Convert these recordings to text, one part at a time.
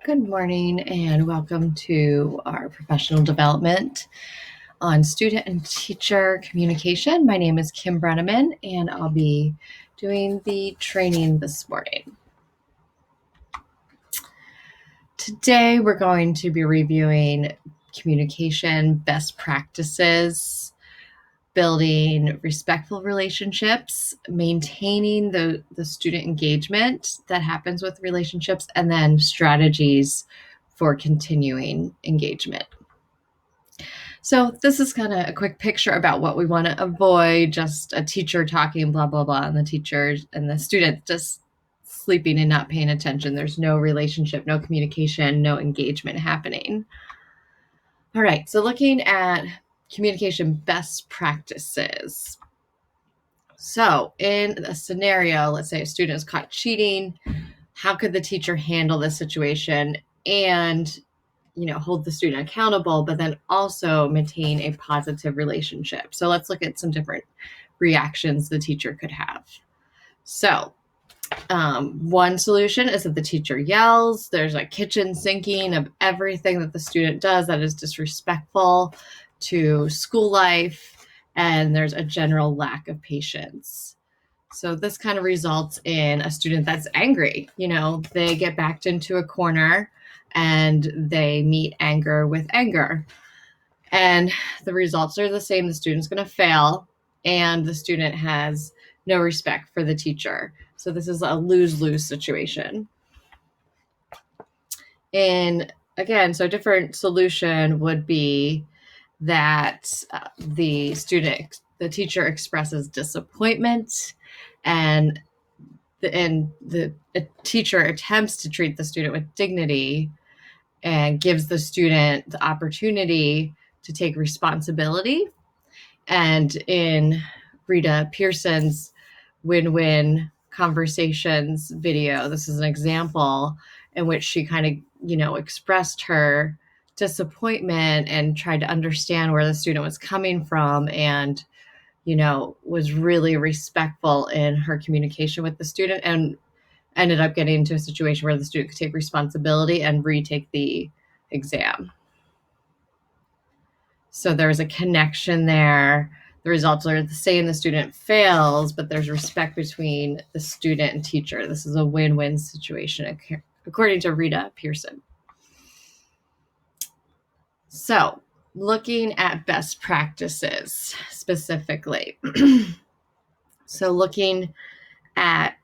Good morning and welcome to our professional development on student and teacher communication. My name is Kim Brenneman and I'll be doing the training this morning. Today we're going to be reviewing communication best practices, building respectful relationships, maintaining the student engagement that happens with relationships, and then strategies for continuing engagement. So this is kind of a quick picture about what we want to avoid, just a teacher talking blah, blah, blah, and the teachers and the students just sleeping and not paying attention. There's no relationship, no communication, no engagement happening. All right, so looking at communication best practices. So in a scenario, let's say a student is caught cheating, how could the teacher handle this situation and hold the student accountable, but then also maintain a positive relationship? So let's look at some different reactions the teacher could have. So one solution is that the teacher yells. There's a kitchen sinking of everything that the student does that is disrespectful to school life, and there's a general lack of patience. So this kind of results in a student that's angry. They get backed into a corner and they meet anger with anger. And the results are the same. The student's going to fail, and the student has no respect for the teacher. So this is a lose-lose situation. And again, so a different solution would be that the teacher expresses disappointment, and the teacher attempts to treat the student with dignity and gives the student the opportunity to take responsibility. And in Rita Pearson's Win-Win Conversations video, this is an example in which she kind of, expressed her disappointment and tried to understand where the student was coming from, and, was really respectful in her communication with the student, and ended up getting into a situation where the student could take responsibility and retake the exam. So there's a connection there. The results are the same. The student fails, but there's respect between the student and teacher. This is a win-win situation, according to Rita Pearson. So looking at best practices specifically. So looking at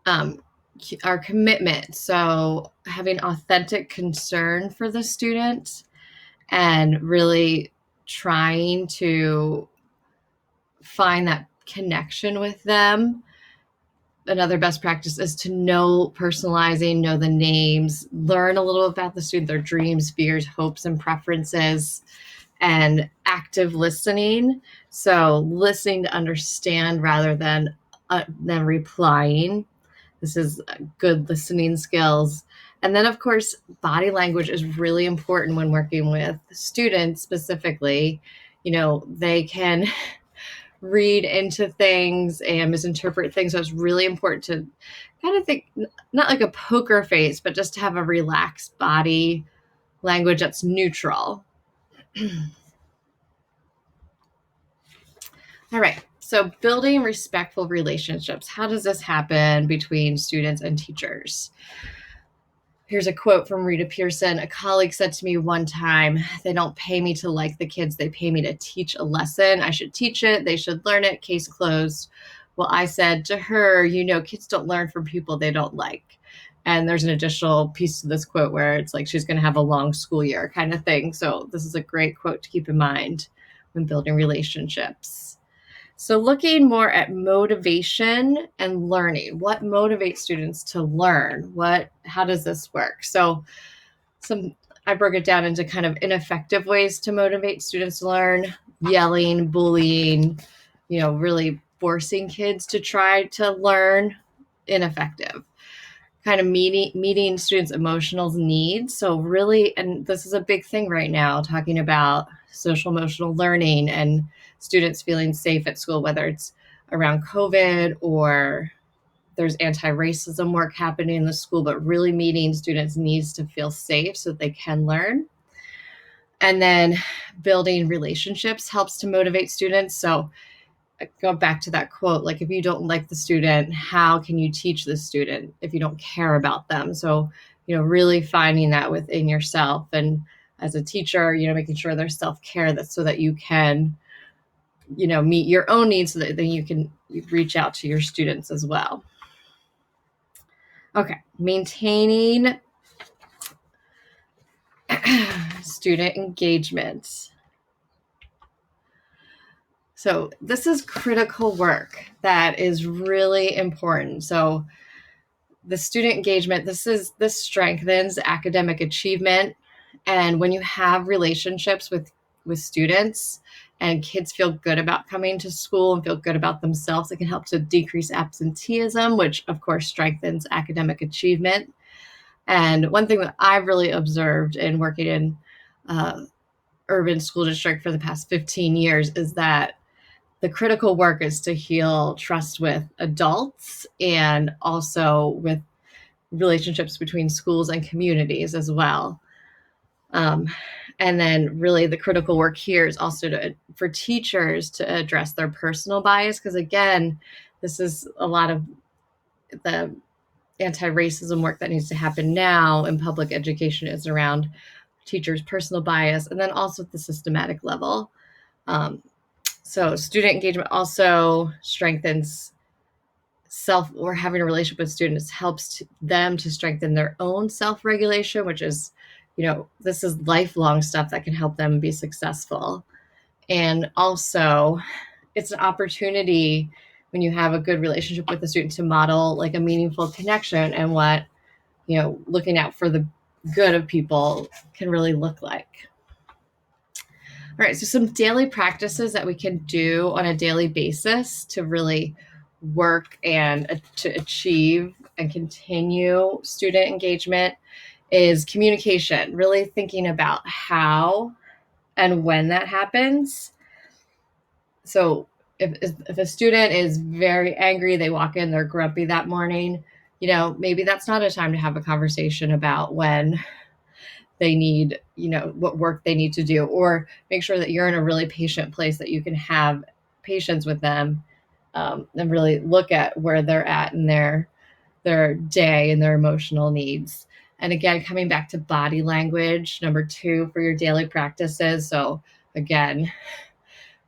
our commitment. So having authentic concern for the student and really trying to find that connection with them. Another best practice is to know the names, learn a little about the student, their dreams, fears, hopes, and preferences, and active listening. So listening to understand rather than replying. This is good listening skills. And then, of course, body language is really important when working with students specifically. They can read into things and misinterpret things. So it's really important to kind of think, not like a poker face, but just to have a relaxed body language that's neutral. All right. So building respectful relationships. How does this happen between students and teachers? Here's a quote from Rita Pearson. A colleague said to me one time, "They don't pay me to like the kids. They pay me to teach a lesson. I should teach it. They should learn it. Case closed." Well, I said to her, kids don't learn from people they don't like. And there's an additional piece to this quote where it's like she's going to have a long school year kind of thing. So this is a great quote to keep in mind when building relationships. So looking more at motivation and learning, what motivates students to learn? How does this work? So I broke it down into kind of ineffective ways to motivate students to learn: yelling, bullying, really forcing kids to try to learn, ineffective. Kind of meeting students' emotional needs. So really, and this is a big thing right now, talking about social emotional learning and students feeling safe at school, whether it's around COVID or there's anti-racism work happening in the school, but really meeting students' needs to feel safe so that they can learn. And then building relationships helps to motivate students. So I go back to that quote, like if you don't like the student, how can you teach the student if you don't care about them? So, really finding that within yourself, and as a teacher, making sure there's self-care, that so that you can, meet your own needs, so that then you can reach out to your students as well. Okay, maintaining student engagement. So this is critical work that is really important. So the student engagement, this strengthens academic achievement. And when you have relationships with students and kids feel good about coming to school and feel good about themselves, it can help to decrease absenteeism, which of course strengthens academic achievement. And one thing that I've really observed in working in urban school district for the past 15 years is that the critical work is to heal trust with adults and also with relationships between schools and communities as well. And then really the critical work here is also for teachers to address their personal bias, because again, this is a lot of the anti-racism work that needs to happen now in public education is around teachers' personal bias, and then also at the systematic level. So student engagement also strengthens or having a relationship with students helps them to strengthen their own self-regulation, which is, this is lifelong stuff that can help them be successful. And also it's an opportunity when you have a good relationship with the student to model like a meaningful connection and what, looking out for the good of people can really look like. All right, so some daily practices that we can do on a daily basis to really work and to achieve and continue student engagement is communication, really thinking about how and when that happens. So if a student is very angry, they walk in, they're grumpy that morning, maybe that's not a time to have a conversation about when they need, what work they need to do, or make sure that you're in a really patient place that you can have patience with them, and really look at where they're at in their day and their emotional needs. And again, coming back to body language, number 2 for your daily practices. So again,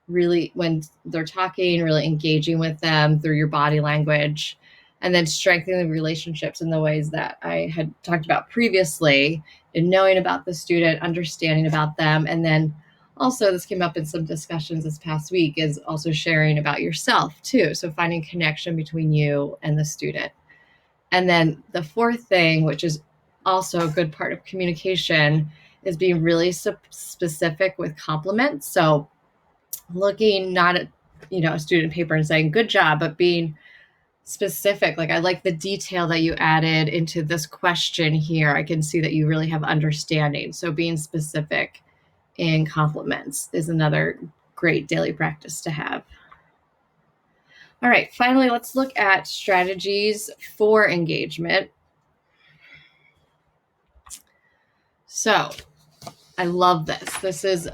really when they're talking, really engaging with them through your body language, and then strengthening the relationships in the ways that I had talked about previously, in knowing about the student, understanding about them. And then also, this came up in some discussions this past week, is also sharing about yourself too. So finding connection between you and the student. And then the 4th thing, which is also a good part of communication, is being really specific with compliments. So looking not at, a student paper and saying, good job, but being specific. Like, I like the detail that you added into this question here. I can see that you really have understanding. So being specific in compliments is another great daily practice to have. All right, finally, let's look at strategies for engagement. So I love this. This is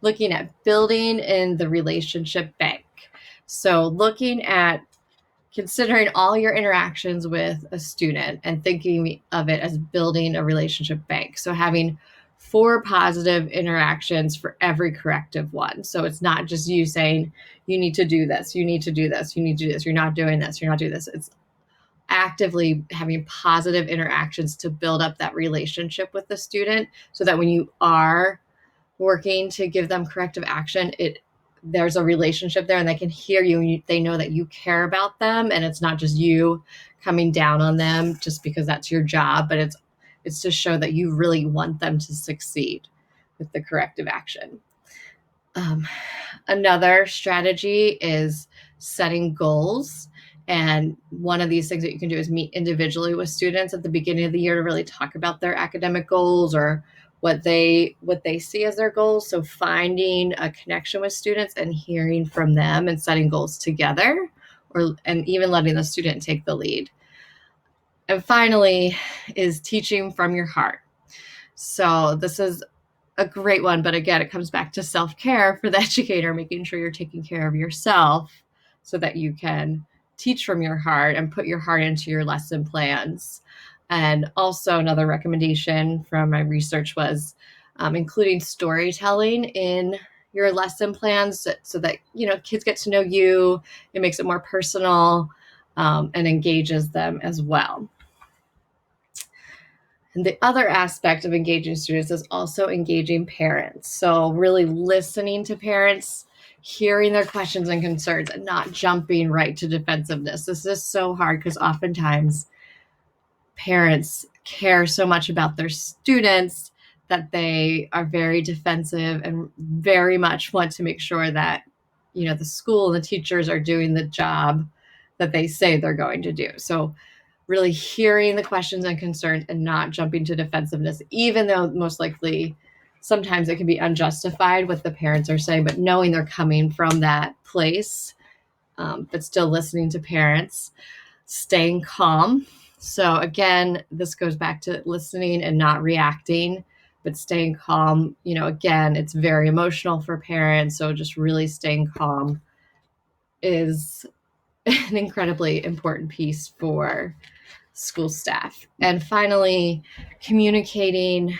looking at building in the relationship bank. So looking at considering all your interactions with a student and thinking of it as building a relationship bank. So having 4 positive interactions for every corrective one. So it's not just you saying, you need to do this, you need to do this, you need to do this, you're not doing this, you're not doing this. It's actively having positive interactions to build up that relationship with the student, so that when you are working to give them corrective action, there's a relationship there and they can hear you and they know that you care about them, and it's not just you coming down on them just because that's your job, but it's to show that you really want them to succeed with the corrective action. Another strategy is setting goals. And one of these things that you can do is meet individually with students at the beginning of the year to really talk about their academic goals or what they see as their goals. So finding a connection with students and hearing from them and setting goals together, and even letting the student take the lead. And finally is teaching from your heart. So this is a great one, but again, it comes back to self-care for the educator, making sure you're taking care of yourself so that you can teach from your heart and put your heart into your lesson plans. And also another recommendation from my research was including storytelling in your lesson plans so that, kids get to know you. It makes it more personal and engages them as well. And the other aspect of engaging students is also engaging parents. So really listening to parents, hearing their questions and concerns, and not jumping right to defensiveness. This is so hard because oftentimes parents care so much about their students that they are very defensive and very much want to make sure that, the school and the teachers are doing the job that they say they're going to do. So really hearing the questions and concerns and not jumping to defensiveness, even though most likely sometimes it can be unjustified what the parents are saying, but knowing they're coming from that place, but still listening to parents, staying calm. So again, this goes back to listening and not reacting, but staying calm. Again, it's very emotional for parents. So just really staying calm is an incredibly important piece for school staff. And finally, communicating,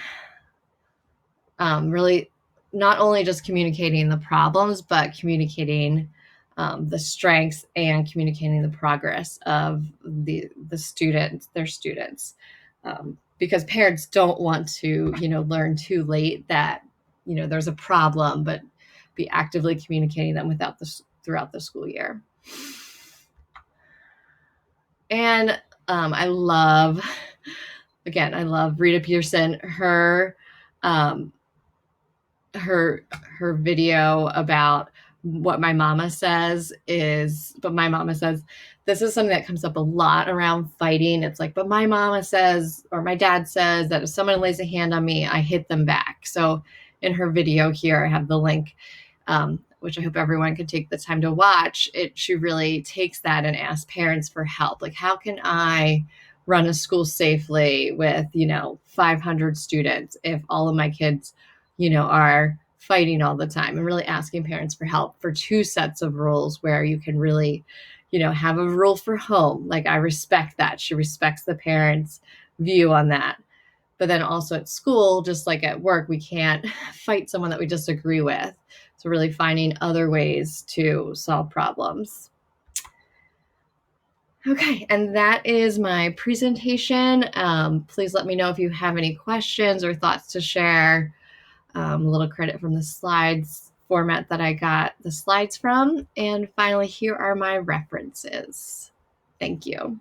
really not only just communicating the problems, but communicating the strengths and communicating the progress of the students, their students. Because parents don't want to, learn too late that, there's a problem, but be actively communicating them throughout the school year. And I love Rita Pierson. Her video about what my mama says this is something that comes up a lot around fighting. It's like, but my mama says, or my dad says that if someone lays a hand on me, I hit them back. So in her video here, I have the link, which I hope everyone can take the time to watch. She really takes that and asks parents for help. Like, how can I run a school safely with, 500 students if all of my kids, are fighting all the time, and really asking parents for help for 2 sets of rules where you can really, have a rule for home. Like, I respect that. She respects the parents' view on that. But then also at school, just like at work, we can't fight someone that we disagree with. So really finding other ways to solve problems. Okay, and that is my presentation. Please let me know if you have any questions or thoughts to share. A little credit from the slides format that I got the slides from. And finally, here are my references. Thank you.